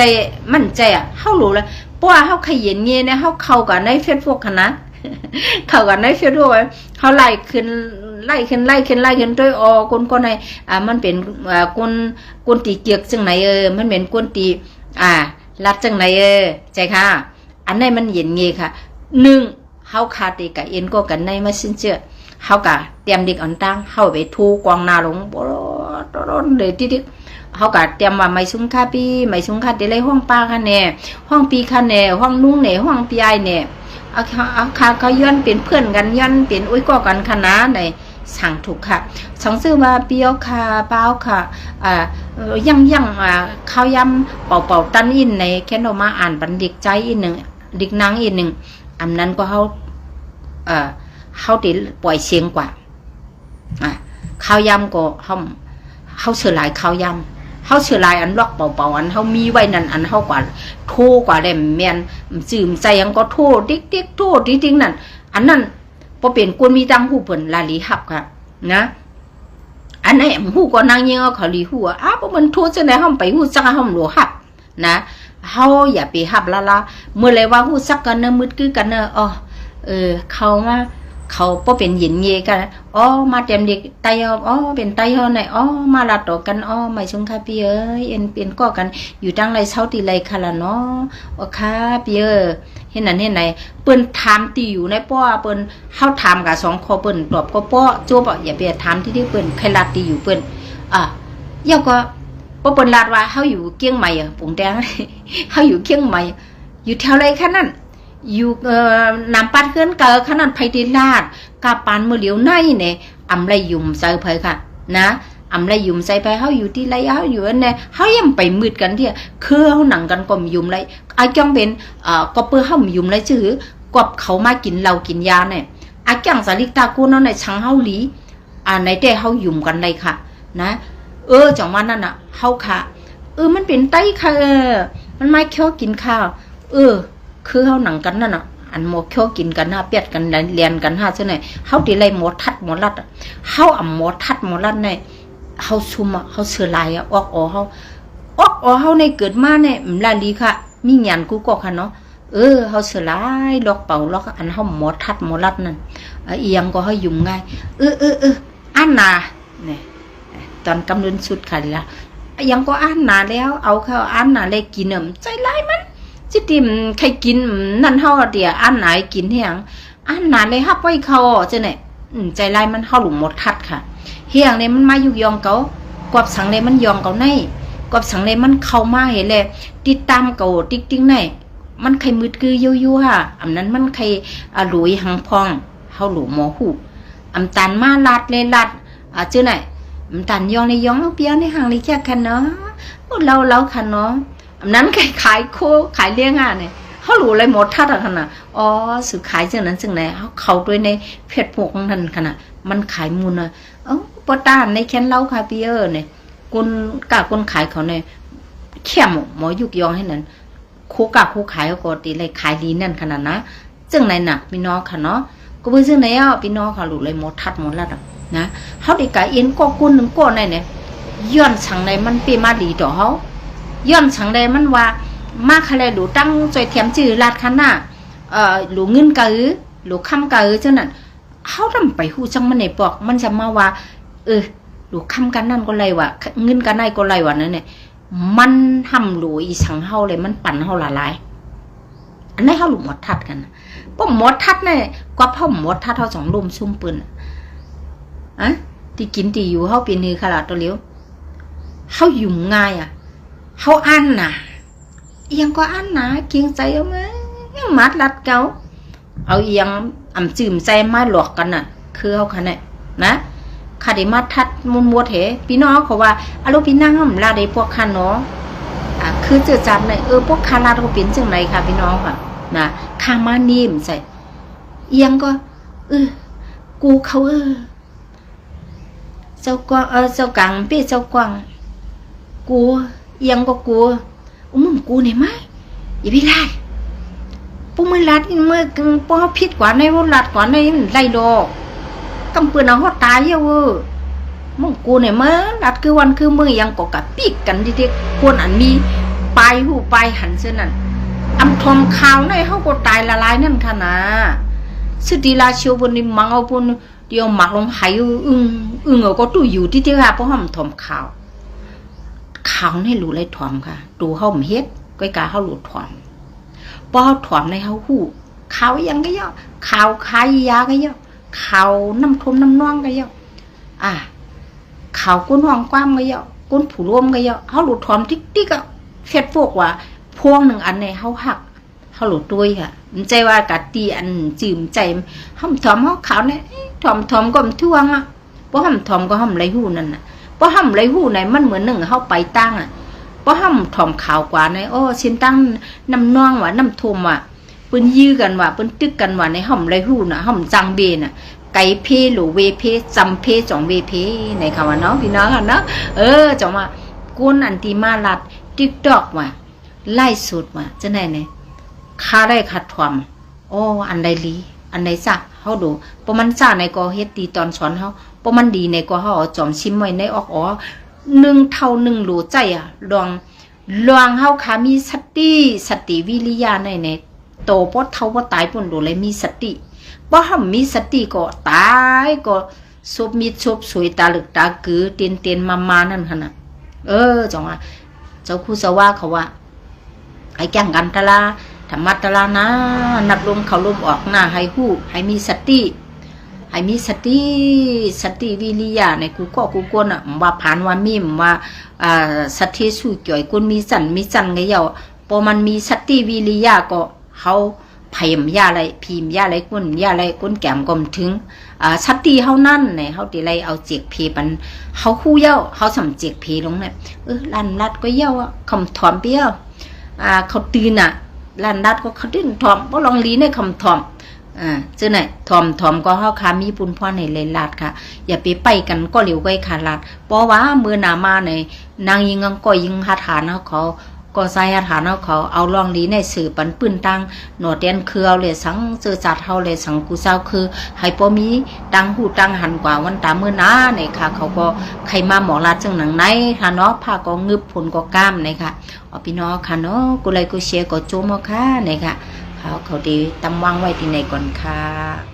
จเฮารู้แล้วเพราะว่าเฮาขยันเงี้ยเนี่ยเฮาเข้ากันในเฟซบุ๊กขนาดเข้ากันในเฟซบุ๊กเฮาไล่ขึ้นด้วยคนในมันเป็นคนตีเกียกจังไหนมันเป็นคนตีรัดจังไหนใจค่ะอันไหนมันเย็นเงี้ยค่ะ1เฮาคาติกะเอ็นก็กันในมาสินเชื่อเฮากะเตรียมดิกอันตั้งเฮาไปทูกวางนาลงบ่เลยติดเฮาก็เตรียมว่าไม่ซุงค่าปีไม่ซุงค่าติเลยห้องป้าค่ะแน่ห้องปีค่ะแน่ห้องนุ่งแน่ห้องปีไอแน่เอาค่ะเขาย้อนเป็นเพื่อนกันย้อนเป็นอุ้ยก็กันคณะในสั่งถูกค่ะสังซื้อมาเปียวค่ะเปล่าค่ะยังข้าวยำเป่าตันอินในแค่นมาอ่านบันดิกใจอีกหนึ่งดิกนางอีกหนึ่งอันนั้นก็เฮาติปล่อยเสียงกว่าข้าวยำก็เฮาเสือหลายข้าวยำเฮาเสือหลายอันล็อกเป่าอันเฮามีไว้นั่นอันเฮากว่าโทกว่าได้แม่นจืมใจยังก็โทติ๊กโทติ๊กนั่นอันนั้นพอเป็นคนมีตังหูเพิ่นลาลีหับค่ะนะอันไหนหูก็นางยังเขาลีหูบ่มันโทจังได๋เฮาไปหูจักเฮาหลหับนะเฮาอย่าไปหับละเมื่อไรว่าหูซักกันเนมืดคือกันเนเขามาเขาพอเป็นหยินเยกันมาเต็มเด็กไตเป็นไตเฮาไหนมาลาต่อกันไม่ชงค่ะพี่เอ้ยเป็นก็กันอยู่ตั้งไรเช้าตีไรค่ะล่ะเนาะค่ะพี่เห็นนั่นเห็นไหนเปิ้นถามตีอยู่ในป้อเปิ้นเฮาถามกับ2ข้อเปิ้นตอบก็ป้อโจบอย่าไปถามที่เปิ้นใครลาตีอยู่เปิ้นเดี๋ยวก็บ่เปิ้นลาดว่าเฮาอยู่เกียงใหม่ปุ่งแดงเฮาอยู่เกียงใหม่อยู่แถวไรคะนั่นอยู่น้ำปัดเกินเกอขนาดไผดิลาดกาปานมือเหลียวในเนี่ยอำไรยุ่มใส่ไผค่ะนะอำไรยุ่มใส่ไผเฮาอยู่ที่ไรเฮาอยู่อันเนี่ยเฮายังไปมืดกันเที่ยคือเฮาหนังกันก็ยุ่มไรจังเป็นก็เปื้อเฮายุ่มไรจื้อกบเขามากินเหล้ากินยาเนี่ยจังสาลิกตากูเนาะในชังเฮาหลีในแต่เฮายุ่มกันได้ค่ะนะจังว่านั่นน่ะเฮาค่ะมันเป็นไตค่ะมันมาเคี้ยวกินข้าวคือเฮาหนังกันนั่นน่ะอันหมอเคี้ยวกินกันเปียดกันเรียนกันจังไหนเฮาติไลหมอทัดหมอลัดเฮาหมอทัดหมอลัดในเฮาซุ่มเฮาเสือลายออกเฮาในเกิดมาเนี่ยลาลีค่ะมีหยันกูก็ค่ะเนาะเฮาเสือลายล็อกเป่าล็อกอันเฮาหมอทัดหมอลัดนั่นอีหยังก็เฮายุ่งง่ายอันน่ะเนี่ยตอนกำลังสุดค่ะล่ะยังก็อันน่ะแล้วเอาเข้าอันน่ะเลยกินใจลายมันจิติมใครกินนั่นเฮาเดียอันไหนกินเฮียงอันไหนเลยฮับไว้เขาจังไหนใจลายมันเฮาหลุมหมดทัดค่ะเฮียงเนี่ยมันมายุกยองเกากอบสังเลยมันยองเกาในกอบสังเลยมันเข้ามาเห็นเลยติดตามเกาติ๊งในมันใครมืดคือยั่วค่ะอันนั้นมันใครหลุยหังพองเฮาหลุมหมอหูอำตันมาลัดเลยลัดจังไหนอำตันยองเลยยองเปียวในหางเลยแค่คันเนาะเราคันเนาะนั้นขายโคขายเลี้ยงเนี่ยเขารู้เลยหมดทัดขนาดสื่อขายจังนั้นจังไหนเขาด้วยในเพจพวกของท่านขนาดมันขายมูลนะปอตานในแคนเล่าคาเปียเนี่ยคนขายเขาเนี่ยเข้มหมอยุกยองให้นั้นโคขายเขาก็ตีเลยขายดีนั่นขนาดนะ จึงไหนน่ะพี่น้องค่ะเนาะก็เบิ่งซึ่งไหนอ่ะพี่น้องค่ะหลุดเลยหมดทัดหมดแล้วนะเฮาได้กะเอ็นก็กุนนึงก็ไหนเนี่ยย้อนฉังใดมันเปมาดีต่อเฮาย้อนฉังใดมันว่ามาคะแลดูตั้งจอยเทียมจื้อลาดคันน่ะหลูเงินกะหลูค่ำกะจังนั้นเฮานำไปฮู้จังมันได้ปอกมันจะมาว่าหลูค่ำกันนั่นก็ไรวะเงินกันได้ก็ไรวะนั่นเนี่ยมันทำหลูอีสังเฮาเลยมันปั่นเฮาละลายอันนี้เฮาหลูหมดทัดกันป้อหมดทัดเนี่ยก็เฮาหมดทัดเฮาสองลมซุ่มปืนที่กินที่อยู่เฮาเป็นนี่ขนาดตัวเลี้ยวเฮาอยู่ง่ายเฮาอันน่ะยังก็อันน่ะเกียงใจเอามั้ยมัดลัดเก่าเอายังอ่ำจืมใจมาหลอกกันน่ะคือเฮาคันน่ะนะข้าได้มาทัดมุนมัวเถพี่น้องเขาว่าอารมณ์พี่นั่งลาได้พวกคันเนาะคือเจอจัดเลยพวกคาลาเขาเป็นจังไรค่ะพี่น้องค่ะนะข้ามานิ่มใส่เอียงก็กูเขาเจ้ากวางเจ้ากังเปี้ยเจ้ากวางกูเอียงก็กูมึงกูเนี่ยไหมอย่าไปไล่ปุ๊มือลัดเมื่อป้อพิษกว่าในวัดลัดกว่าในไล่ดอกกำปืนเอาหัวตายเยอะมึงกูเนี่ยเมื่อลัดคือวันคือมือยังกกะปีกกันทีๆควรอันมีปลายหูปลายหันเส้นนั่นอำทอมข่าวในเขาก็ตายละลายนั่นค่ะนะสุดีลาเชียวบนนี้มังเอาบนเดียวหมักลงหายเอาก็ตู้อยู่ที่ค่ะเพราะห้ามทอมข่าวให้รู้เลยถอมค่ะดูเขาเฮ็ดก้อยกาเขาหลุดถอมพอเขาถอมในเขาหูข่าวยังก็ย่อข่าวขายยาก็ย่อข่าวน้ำทมน้ำน่องก็ย่อข่าวก้นห้องกว้างก็ย่อก้นผู้ร่วมก็ย่อเขาหลุดถอมติ๊กก็เฟดพวกว่าพวงหนึ่งอันในเขาหักเขาหลุดด้วยค่ะมันใจว่ากะตีอันจืมใจห้ามถอมเขาข่าวเนี่ยถอมก็มันท่วงเพราะห้ามถอมก็ห้ามไรหูนั่นเพราะห้ามไรหูไหนมันเหมือนหนึ่งเขาไปตั้งเพราะห้ามถอมข่าวกว่าในชิ้นตั้งน้ำน่องว่ะน้ำทมว่ะปืนยื้อกันว่ะปืนตึกกันว่ะในห้ามไรหูห้ามจังเบนไก่เพหรือเวเพจำเพจ่องเวเพในคำว่าเนาะพี่น้องกันเนาะจ่องว่าก้นอันตีมาลัดติ๊กดอกว่ะไล่สุดว่ะจะไหนเนี่ยค่าได้ขัดถอมอันใดลีอันใดจ้ะเขาดูเพราะมันจ้าในกอเฮ็ดดีตอนสอนเขาเพราะมันดีในกอเขาจอมชิมไว้ในออกหนึ่งเท่าหนึ่งหลูใจลองเขาค่ะมีสติวิริยาในโตเพราะเท่าว่าตายปุ่นดูเลยมีสติเพราะเขามีสติก็ตายก็ซบมีซบสวยตาหลึกตากือเตียนมานั่นขนาดจังว่าเจ้าคู่สว่าเขาว่าไอ้แก่งกันตะลาธรรมะตะลานะนับลมเขาลมออกหน้าให้หู้ให้มีสติวิริยะในกูก็กูกวนว่าผ่านว่ามีมว่าสติสู้จ่อยกุนมีจันไงเยาพอมันมีสติวิริยะก็เขาพยมยาอะไรพิมยาอะไรกุนยาอะไรกุนแก้มกลมถึงสติเฮานั่นเนี่ยเฮาติไรเอาเจียกเพปันเฮาคู่เย้าเฮาสำเจียกเพลงเนี่ยลัดก็เย้าคำถอมเปี้ยวเขาตื่นลันดัดก็เขาตื่นถอมเพราะลองลีในคำถอมเจ้าไหนถอมก็เฮาคามีปุนพ่อในเลยลาดค่ะอย่าไปกันก็เหลียวไว้ค่ะลาดเพราะว่าเมื่อนามาในนางยิงก็ยิงหาฐานเขาก็ใส่หาฐานเขาเอาลองลีในสื่อปันปืนตังหนวดเดนคือเอาเลยสังเจอจัดเฮาเลยสังกูเจ้าคือให้พอมีตังหูตังหันกว่าวันตาเมื่อนาเนี่ยค่ะเขาก็ใครมาหมอลาดจังหนังไหนค่ะเนาะผ้าก็งึบผลก็ก้ามเนี่ยค่ะพี่น้องค่ะเนาะกูเลยกูเชียร์ก็โจมค่ะเนี่ยค่ะเขาดีตำวางไว้ที่ไหนก่อนค่ะ